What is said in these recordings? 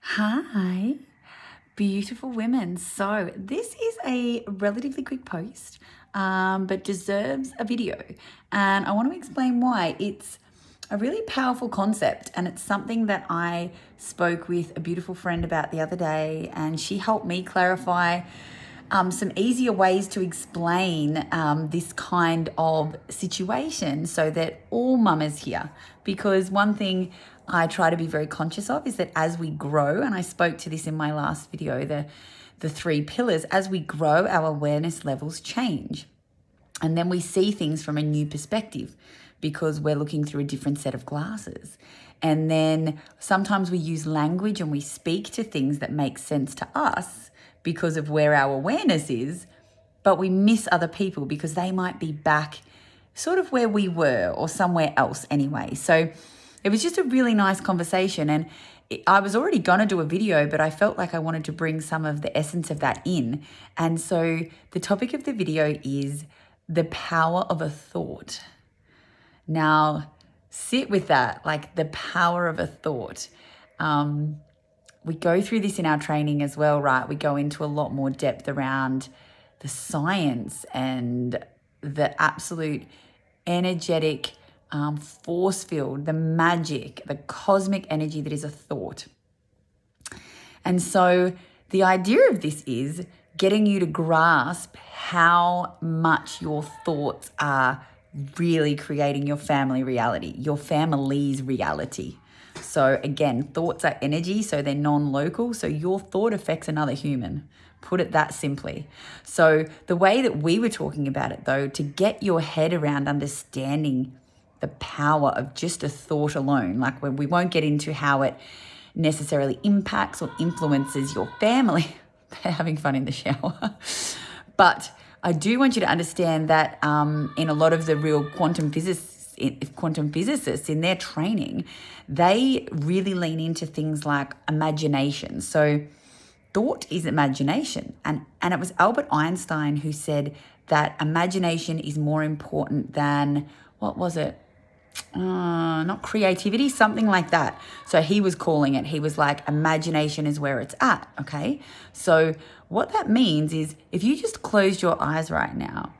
Hi, beautiful women. So, this is a relatively quick post, but deserves a video. And I want to explain why. It's a really powerful concept, and it's something that I spoke with a beautiful friend about the other day, and she helped me clarify some easier ways to explain this kind of situation so that all mamas hear. Because one thing I try to be very conscious of is that as we grow, and I spoke to this in my last video, the three pillars, as we grow, our awareness levels change. And then we see things from a new perspective because we're looking through a different set of glasses. And then sometimes we use language and we speak to things that make sense to us because of where our awareness is, but we miss other people because they might be back sort of where we were or somewhere else anyway. So it was just a really nice conversation, and I was already going to do a video, but I felt like I wanted to bring some of the essence of that in. And so the topic of the video is the power of a thought. Now, sit with that, like the power of a thought. We go through this in our training as well, right? We go into a lot more depth around the science and the absolute energetic force field, the magic, the cosmic energy that is a thought. And so the idea of this is getting you to grasp how much your thoughts are really creating your family reality, your family's reality. So again, thoughts are energy, so they're non-local. So your thought affects another human. Put it that simply. So the way that we were talking about it, though, to get your head around understanding the power of just a thought alone, like when we won't get into how it necessarily impacts or influences your family. They're having fun in the shower. But I do want you to understand that in a lot of the real quantum physicists in their training, they really lean into things like imagination. So thought is imagination. And it was Albert Einstein who said that imagination is more important than, what was it? Not creativity, something like that. So he was calling it, he was like, imagination is where it's at, okay? So what that means is if you just closed your eyes right now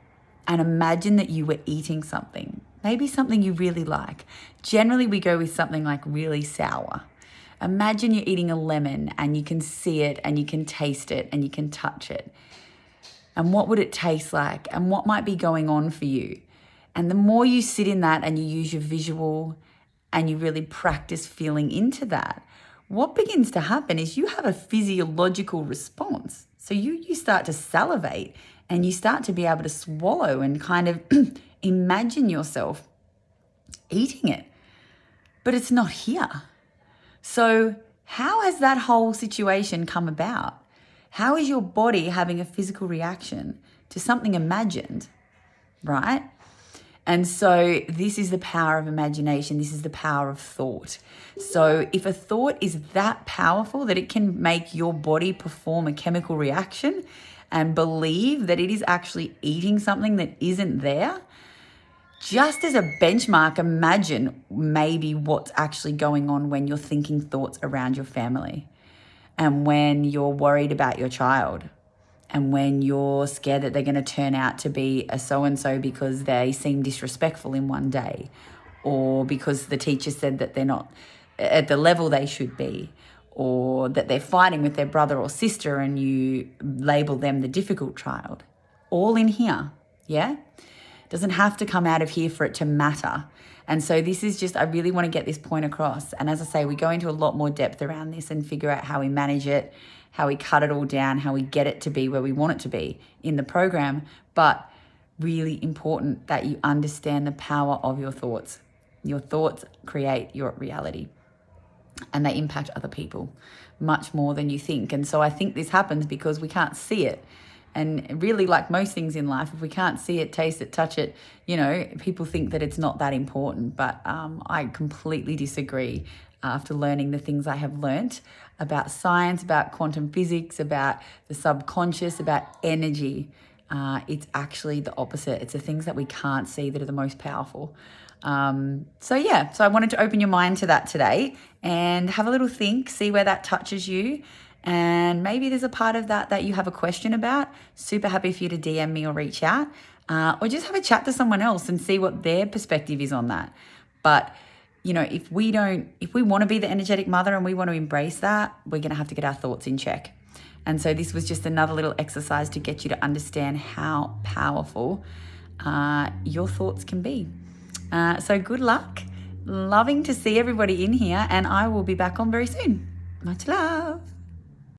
and imagine that you were eating something, maybe something you really like. Generally, we go with something like really sour. Imagine you're eating a lemon and you can see it and you can taste it and you can touch it. And what would it taste like? And what might be going on for you? And the more you sit in that and you use your visual and you really practice feeling into that, what begins to happen is you have a physiological response. So you start to salivate and you start to be able to swallow and kind of imagine yourself eating it. But it's not here. So how has that whole situation come about? How is your body having a physical reaction to something imagined, right? And so this is the power of imagination. This is the power of thought. So if a thought is that powerful that it can make your body perform a chemical reaction and believe that it is actually eating something that isn't there, just as a benchmark, imagine maybe what's actually going on when you're thinking thoughts around your family and when you're worried about your child. And when you're scared that they're going to turn out to be a so-and-so because they seem disrespectful in one day, or because the teacher said that they're not at the level they should be, or that they're fighting with their brother or sister and you label them the difficult child. All in here, yeah? Doesn't have to come out of here for it to matter. And so this is just, I really want to get this point across. And as I say, we go into a lot more depth around this and figure out how we manage it, how we cut it all down, how we get it to be where we want it to be in the program. But really important that you understand the power of your thoughts. Your thoughts create your reality and they impact other people much more than you think. And so I think this happens because we can't see it. And really, like most things in life, if we can't see it, taste it, touch it, people think that it's not that important. But I completely disagree after learning the things I have learnt about science, about quantum physics, about the subconscious, about energy. It's actually the opposite. It's the things that we can't see that are the most powerful. So I wanted to open your mind to that today and have a little think, see where that touches you. And maybe there's a part of that you have a question about. Super happy for you to DM me or reach out, or just have a chat to someone else and see what their perspective is on that. But if we want to be the energetic mother and we want to embrace that, we're going to have to get our thoughts in check. And so this was just another little exercise to get you to understand how powerful your thoughts can be. So good luck. Loving to see everybody in here, and I will be back on very soon. Much love.